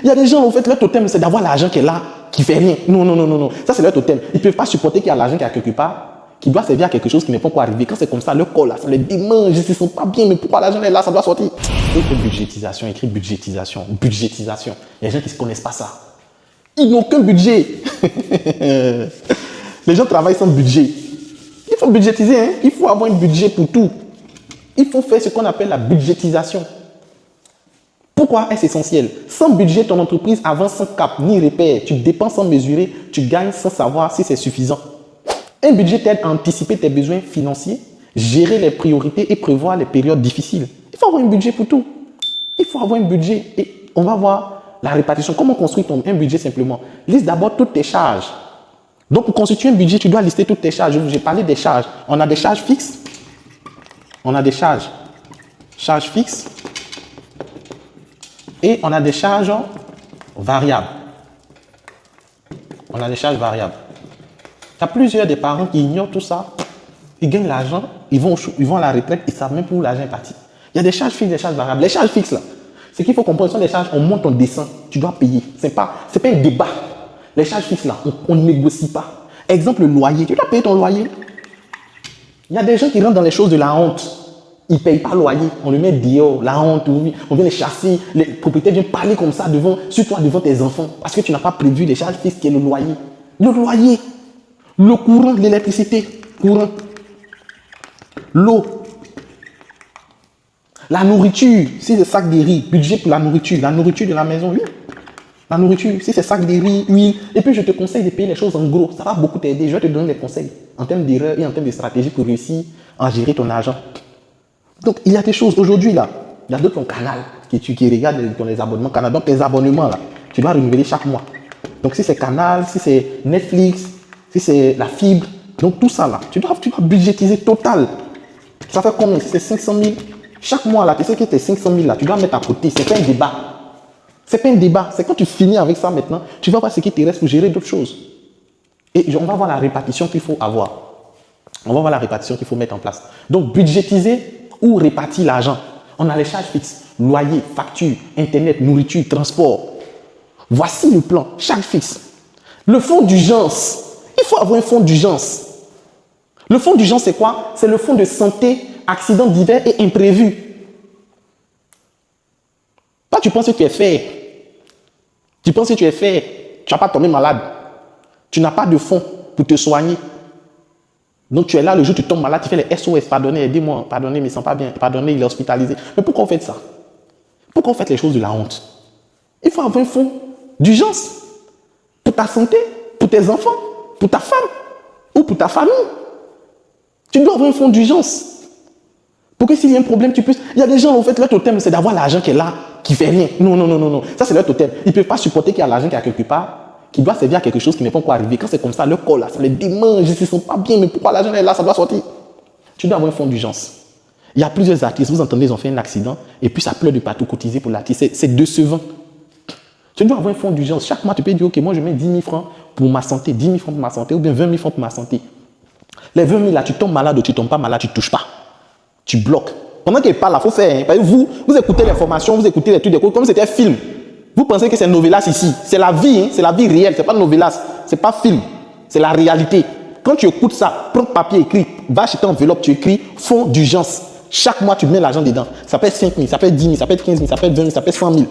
Il y a des gens, en fait, leur totem, c'est d'avoir l'argent qui est là, qui fait rien. Non, non, non, non, non. Ça, c'est leur totem. Ils ne peuvent pas supporter qu'il y a l'argent qui est quelque part, qui doit servir à quelque chose qui n'est pas encore arrivé. Quand c'est comme ça, leur corps, là, ça les démange, ils ne se sentent pas bien, mais pourquoi l'argent est là, ça doit sortir. Écrit budgétisation, écrit budgétisation, budgétisation. Il y a des gens qui ne se connaissent pas ça. Ils n'ont aucun budget. Les gens travaillent sans budget. Il faut budgétiser, hein? Il faut avoir un budget pour tout. Il faut faire ce qu'on appelle la budgétisation. Pourquoi est-ce essentiel? Sans budget, ton entreprise avance sans cap ni repère. Tu dépenses sans mesurer, tu gagnes sans savoir si c'est suffisant. Un budget t'aide à anticiper tes besoins financiers, gérer les priorités et prévoir les périodes difficiles. Il faut avoir un budget pour tout. Il faut avoir un budget et on va voir la répartition. Comment construire un budget simplement? Liste d'abord toutes tes charges. Donc pour constituer un budget, tu dois lister toutes tes charges. J'ai parlé des charges. On a des charges fixes. On a des charges fixes. Et on a des charges variables. On a des charges variables. Tu as plusieurs des parents qui ignorent tout ça. Ils gagnent l'argent, ils vont à la retraite, ils ne savent même pas où l'argent est parti. Il y a des charges fixes, des charges variables. Les charges fixes, là, ce qu'il faut comprendre, ce sont des charges, on monte, on descend, tu dois payer. Ce n'est pas un débat. Les charges fixes, là, on ne négocie pas. Exemple, le loyer. Tu dois payer ton loyer. Il y a des gens qui rentrent dans les choses de la honte. Ils ne payent pas le loyer, on le met dehors, la honte, on vient les chasser, les propriétaires viennent parler comme ça sur toi, devant tes enfants, parce que tu n'as pas prévu les charges fixes qui est le loyer. Le loyer, le courant, l'électricité, courant, l'eau, la nourriture, si c'est sac de riz, budget pour la nourriture de la maison, oui. La nourriture, si c'est sac de riz, huile, et puis je te conseille de payer les choses en gros, ça va beaucoup t'aider, je vais te donner des conseils en termes d'erreurs et en termes de stratégie pour réussir à gérer ton argent. Donc, il y a des choses, aujourd'hui, là, il y a d'autres canaux qui regardent dans les abonnements Canal. Donc, les abonnements, là, tu dois renouveler chaque mois. Donc, si c'est Canal, si c'est Netflix, si c'est la fibre, donc tout ça, là, tu dois budgétiser total. Ça fait combien? Si c'est 500 000, chaque mois, là, tu sais que tes 500 000, là, tu dois mettre à côté. C'est pas un débat. C'est pas un débat. C'est quand tu finis avec ça maintenant, tu vas voir ce qui te reste pour gérer d'autres choses. Et on va voir la répartition qu'il faut avoir. On va voir la répartition qu'il faut mettre en place. Donc, budgétiser ou répartir l'argent. On a les charges fixes, loyer, facture, internet, nourriture, transport. Voici le plan, charges fixes. Le fonds d'urgence. Il faut avoir un fonds d'urgence. Le fonds d'urgence, c'est quoi? C'est le fonds de santé, accidents divers et imprévus. Toi, tu penses que tu es fait. Tu penses que tu es fait. Tu n'as pas tombé malade. Tu n'as pas de fonds pour te soigner. Donc tu es là, le jour où tu tombes malade, tu fais les SOS, pardonnez, aidez-moi, pardonnez, mais il ne sent pas bien, pardonnez, il est hospitalisé. Mais pourquoi vous faites ça? Pourquoi vous faites les choses de la honte? Il faut avoir un fonds d'urgence pour ta santé, pour tes enfants, pour ta femme ou pour ta famille. Tu dois avoir un fonds d'urgence pour que s'il y a un problème, tu puisses... Il y a des gens, en fait, leur totem, c'est d'avoir l'argent qui est là, qui fait rien. Non, non, non, non, non. Ça, c'est leur totem. Ils ne peuvent pas supporter qu'il y a l'argent qui est quelque part, qui doit servir à quelque chose qui n'est pas encore arrivé. Quand c'est comme ça, leur corps là, ça les démange, ils ne se sentent pas bien, mais pourquoi l'argent est là, ça doit sortir. Tu dois avoir un fonds d'urgence. Il y a plusieurs artistes, vous entendez, ils ont fait un accident, et puis ça pleure de partout, cotisé pour l'artiste. C'est décevant. Tu dois avoir un fonds d'urgence. Chaque mois, tu peux dire, ok, moi je mets 10 000 francs pour ma santé, 10 000 francs pour ma santé, ou bien 20 000 francs pour ma santé. Les 20 000 là, tu tombes malade ou tu ne tombes pas malade, tu ne touches pas. Tu bloques. Pendant qu'il parle, il faut faire. Hein. Vous écoutez les formations, vous écoutez les trucs, comme c'était un film. Vous pensez que c'est novelas ici. C'est la vie, hein? C'est la vie réelle. Ce n'est pas novelas. Ce n'est pas film. C'est la réalité. Quand tu écoutes ça, prends papier, écris, va acheter une enveloppe, tu écris fonds d'urgence. Chaque mois, tu mets l'argent dedans. Ça peut être 5 000, ça peut être 10 000, ça peut être 15 000, ça peut être 20 000, ça peut être 100 000.